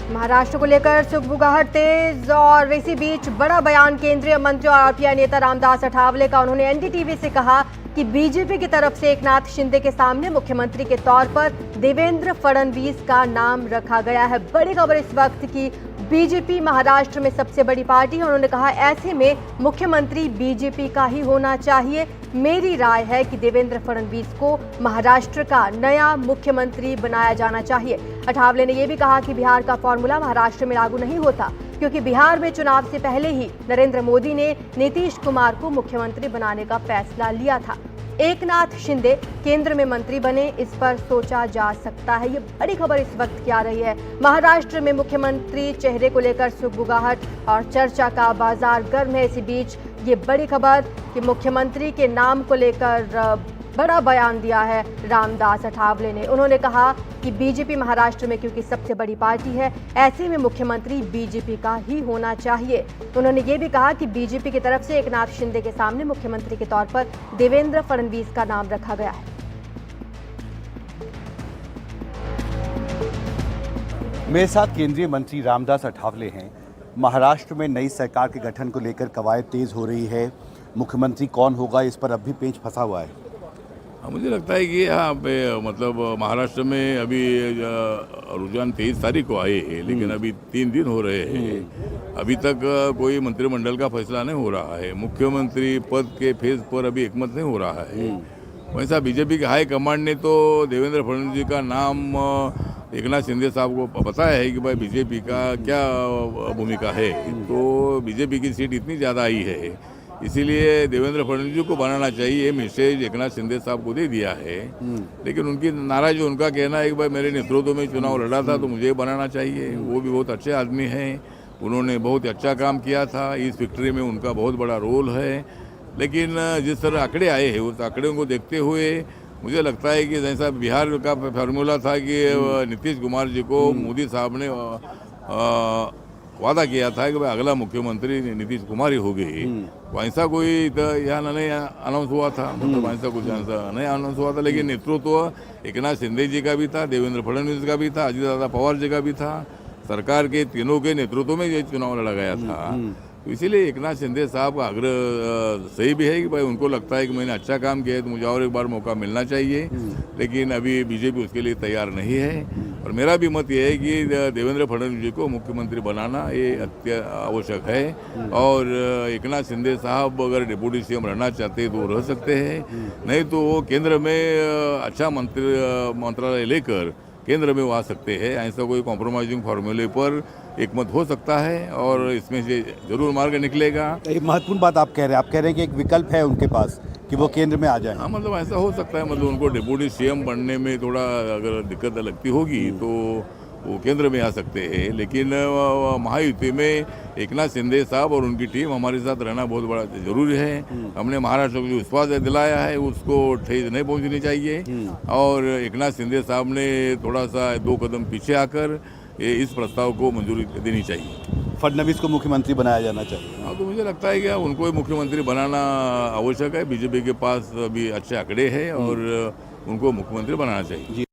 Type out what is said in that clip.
महाराष्ट्र को लेकर सुगबुगाहट तेज और इसी बीच बड़ा बयान केंद्रीय मंत्री और आरपीआई नेता रामदास अठावले का। उन्होंने एनडीटीवी से कहा कि बीजेपी की तरफ से एकनाथ शिंदे के सामने मुख्यमंत्री के तौर पर देवेंद्र फडणवीस का नाम रखा गया है। बड़ी खबर इस वक्त की बीजेपी महाराष्ट्र में सबसे बड़ी पार्टी है। उन्होंने कहा ऐसे में मुख्यमंत्री बीजेपी का ही होना चाहिए। मेरी राय है कि देवेंद्र फडणवीस को महाराष्ट्र का नया मुख्यमंत्री बनाया जाना चाहिए। अठावले ने यह भी कहा कि बिहार का फॉर्मूला महाराष्ट्र में लागू नहीं होता, क्योंकि बिहार में चुनाव से पहले ही नरेंद्र मोदी ने नीतीश कुमार को मुख्यमंत्री बनाने का फैसला लिया था। एकनाथ शिंदे केंद्र में मंत्री बने, इस पर सोचा जा सकता है। ये बड़ी खबर इस वक्त की आ रही है। महाराष्ट्र में मुख्यमंत्री चेहरे को लेकर सुगबुगाहट और चर्चा का बाजार गर्म है। इसी बीच ये बड़ी खबर कि मुख्यमंत्री के नाम को लेकर बड़ा बयान दिया है रामदास अठावले ने। उन्होंने कहा कि बीजेपी महाराष्ट्र में क्योंकि सबसे बड़ी पार्टी है, ऐसे में मुख्यमंत्री बीजेपी का ही होना चाहिए। उन्होंने ये भी कहा कि बीजेपी की तरफ से एकनाथ शिंदे के सामने मुख्यमंत्री के तौर पर देवेंद्र फडणवीस का नाम रखा गया है। मेरे साथ केंद्रीय मंत्री रामदास अठावले हैं। महाराष्ट्र में नई सरकार के गठन को लेकर कवायद तेज हो रही है। मुख्यमंत्री कौन होगा, इस पर अब भी पेंच फंसा हुआ है। मुझे लगता है कि यहाँ पे मतलब महाराष्ट्र में अभी रुझान 23 तारीख को आए हैं, लेकिन अभी 3 दिन हो रहे हैं। अभी तक कोई मंत्रिमंडल का फैसला नहीं हो रहा है। मुख्यमंत्री पद के फेज पर अभी एकमत नहीं हो रहा है। वैसा बीजेपी के हाई कमांड ने तो देवेंद्र फडणवीस जी का नाम एकनाथ शिंदे साहब को बताया है कि भाई बीजेपी का क्या भूमिका है। तो बीजेपी की सीट इतनी ज़्यादा आई है, इसीलिए देवेंद्र फडणवीस जी को बनाना चाहिए। मैसेज एकनाथ शिंदे साहब को दे दिया है, लेकिन उनकी नाराज उनका कहना है कि भाई मेरे नेतृत्व में चुनाव लड़ा था तो मुझे बनाना चाहिए। वो भी बहुत अच्छे आदमी हैं, उन्होंने बहुत अच्छा काम किया था, इस विक्ट्री में उनका बहुत बड़ा रोल है। लेकिन जिस तरह आंकड़े आए हैं उस आंकड़े को देखते हुए मुझे लगता है कि जैसा बिहार का फार्मूला था कि नीतीश कुमार जी को मोदी साहब ने वादा किया था कि भाई अगला मुख्यमंत्री नीतीश कुमार ही होगी, वैसा कोई यहाँ नहीं अनाउंस हुआ था। मतलब वैसा कुछ नहीं अनाउंस हुआ था, लेकिन नेतृत्व एकनाथ शिंदे जी का भी था, देवेंद्र फडणवीस का भी था, अजित पवार जी का भी था। सरकार के तीनों के नेतृत्व में ये चुनाव लड़ा गया था। तो इसीलिए एकनाथ शिंदे साहब का आग्रह सही भी है कि भाई उनको लगता है कि मैंने अच्छा काम किया है तो मुझे और एक बार मौका मिलना चाहिए। लेकिन अभी बीजेपी उसके लिए तैयार नहीं है। और मेरा भी मत ये है कि देवेंद्र फडणवीस जी को मुख्यमंत्री बनाना ये आवश्यक है। और एकनाथ शिंदे साहब अगर डिप्टी सीएम रहना चाहते हैं तो रह सकते हैं, नहीं तो वो केंद्र में अच्छा मंत्रालय लेकर केंद्र में वो आ सकते हैं। ऐसा कोई कॉम्प्रोमाइजिंग फार्मूले पर एकमत हो सकता है और इसमें से जरूर मार्ग निकलेगा। एक महत्वपूर्ण बात आप कह रहे हैं कि एक विकल्प है उनके पास कि वो केंद्र में आ जाए। हाँ, मतलब ऐसा हो सकता है। मतलब उनको डिप्टी सीएम बनने में थोड़ा अगर दिक्कत लगती होगी तो वो केंद्र में आ सकते हैं। लेकिन महायुति में एकनाथ शिंदे साहब और उनकी टीम हमारे साथ रहना बहुत बड़ा जरूरी है। हमने महाराष्ट्र को जो विश्वास दिलाया है उसको ठेस नहीं पहुंचनी चाहिए। और एकनाथ शिंदे साहब ने थोड़ा सा 2 कदम पीछे आकर इस प्रस्ताव को मंजूरी देनी चाहिए। फडणवीस को मुख्यमंत्री बनाया जाना चाहिए। हाँ, तो मुझे लगता है कि उनको मुख्यमंत्री बनाना आवश्यक है। बीजेपी के पास अभी अच्छे आंकड़े हैं और उनको मुख्यमंत्री बनाना चाहिए।